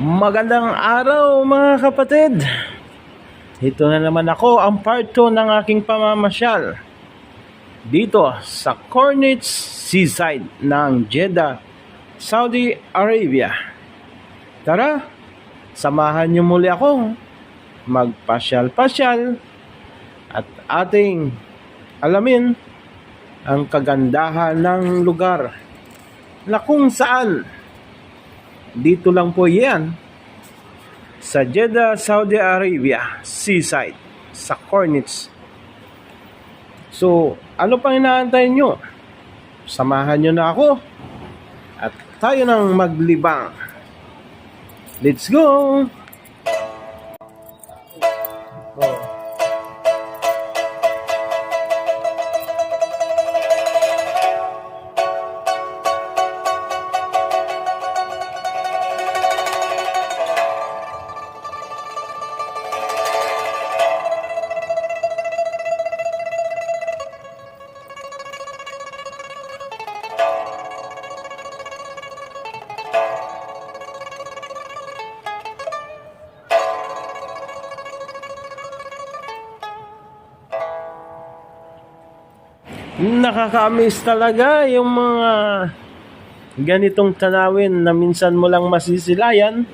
Magandang araw mga kapatid. Ito na naman ako, ang part 2 ng aking pamamasyal dito sa Corniche Seaside ng Jeddah, Saudi Arabia. Tara, samahan niyo muli ako magpasyal-pasyal at ating alamin ang kagandahan ng lugar na kung saan dito lang po yan sa Jeddah, Saudi Arabia, Seaside, sa Corniche. So, ano pang inaantay nyo? Samahan nyo na ako at tayo nang maglibang. Let's go! Nakaka-amaze talaga yung mga ganitong tanawin na minsan mo lang masisilayan,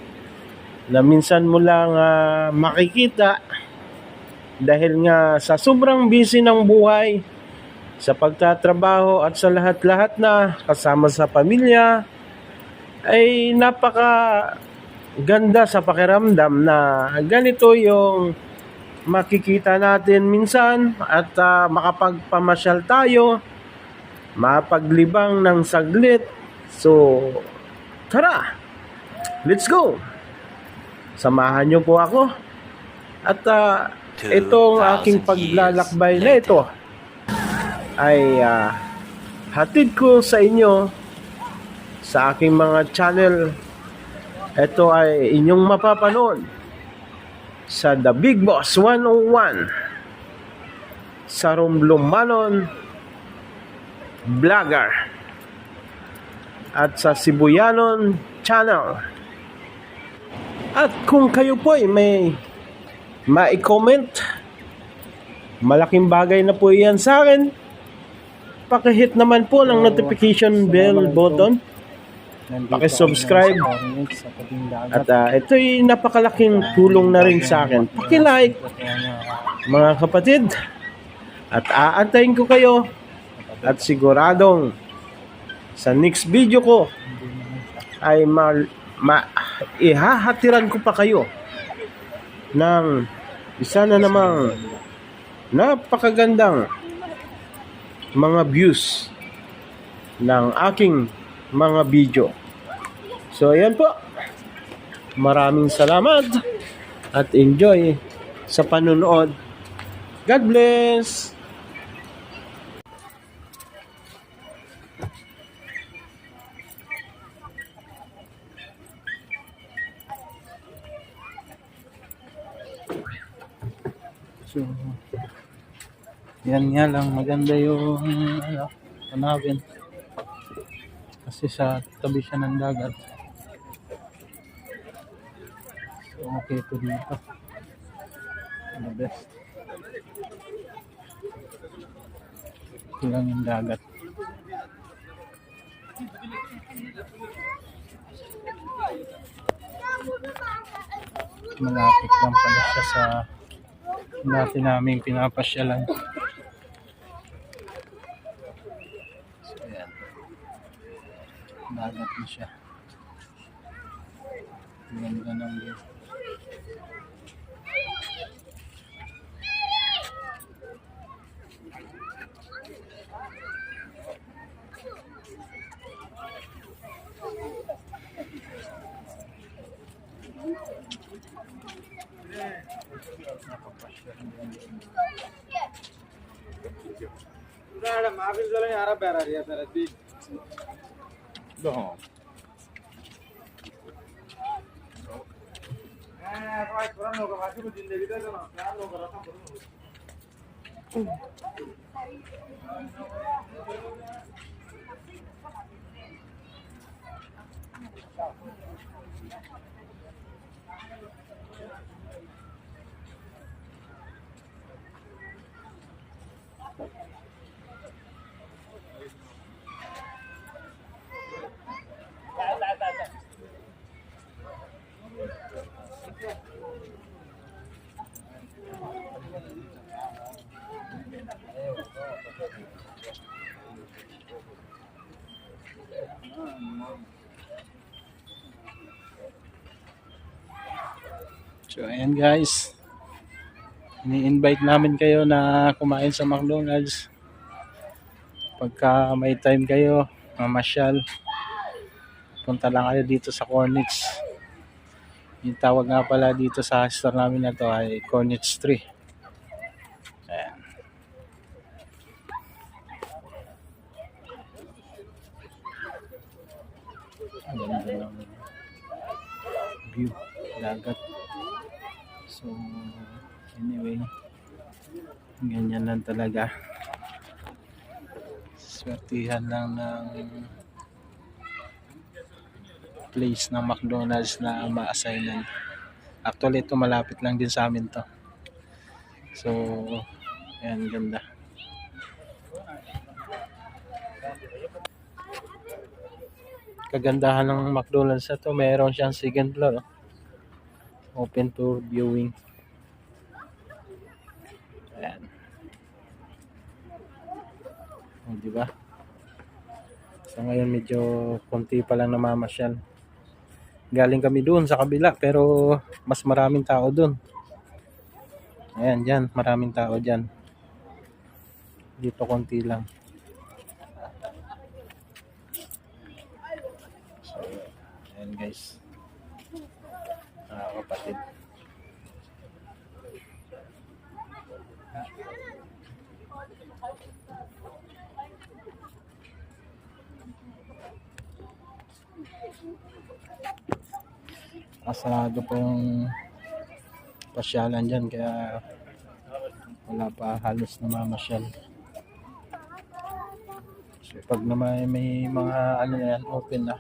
na minsan mo lang makikita dahil nga sa sobrang busy ng buhay, sa pagtatrabaho at sa lahat-lahat na kasama sa pamilya, ay napaka ganda sa pakiramdam na ganito yung makikita natin minsan at makapagpamasyal tayo, mapaglibang ng saglit. So, tara! Let's go! Samahan niyo po ako. At itong aking paglalakbay na ito ay hatid ko sa inyo sa aking mga channel. Ito ay inyong mapapanood sa The Big Boss 101, sa Romblon Vlogger, at sa Sibuyanon Channel. At kung kayo po ay may ma-comment, malaking bagay na po yan sa akin. Pakihit naman po ng notification bell button, paki-subscribe, at ito'y napakalaking tulong na rin sa akin. Paki-like, mga kapatid, at aantayin ko kayo, at siguradong sa next video ko ay ihahatiran ko pa kayo ng isa na namang napakagandang mga views ng aking mga video. So ayan po, maraming salamat at enjoy sa panunood. God bless. So, yan nga lang, maganda yung tanawin kasi sa tabi siya ng dagat. So, okay po dito. The best. Ito lang yung dagat. Malapit lang pala siya sa dati naming pinapasyalan. So, ayan. Dagat na siya. Ganda ng view. So ayan guys, ini-invite namin kayo na kumain sa McDonald's. Pagka may time kayo, mamasyal, punta lang kayo dito sa Cornets. Yung tawag nga pala dito sa store namin na to ay Cornets 3. Ayan. Ang ganda ng view, dagat. So, anyway, ganyan lang talaga. Swertihan lang ng place ng McDonald's na ma-assignan. Actually, ito malapit lang din sa amin to. So, ayan, ganda. Kagandahan ng McDonald's na to, mayroon siyang second floor. Open to viewing. Ayan. O, diba? So, ngayon medyo konti pa lang namamasyal. Galing kami doon sa kabila, pero mas maraming tao doon. Ayan, dyan. Maraming tao dyan. Dito konti lang. So, ayan guys. Kapatid. Asarado po yung pasyalan dyan, kaya wala pa halos namamasyal. So pag naman may mga ano na yan, open na,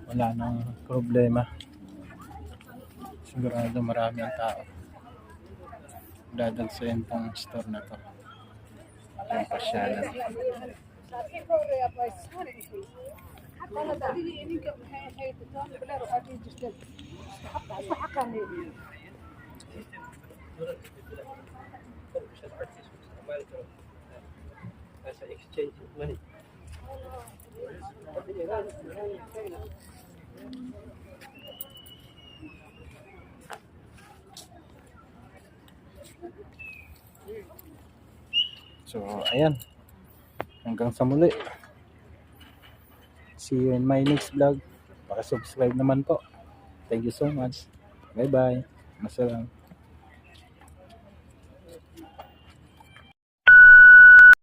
wala nang problema. Sigurado marami ang tao dadagsayan tong store na to, yung pasyalan. So ayan, hanggang sa muli. See you in my next vlog. Paki-subscribe naman po. Thank you so much. Bye bye. Masalam.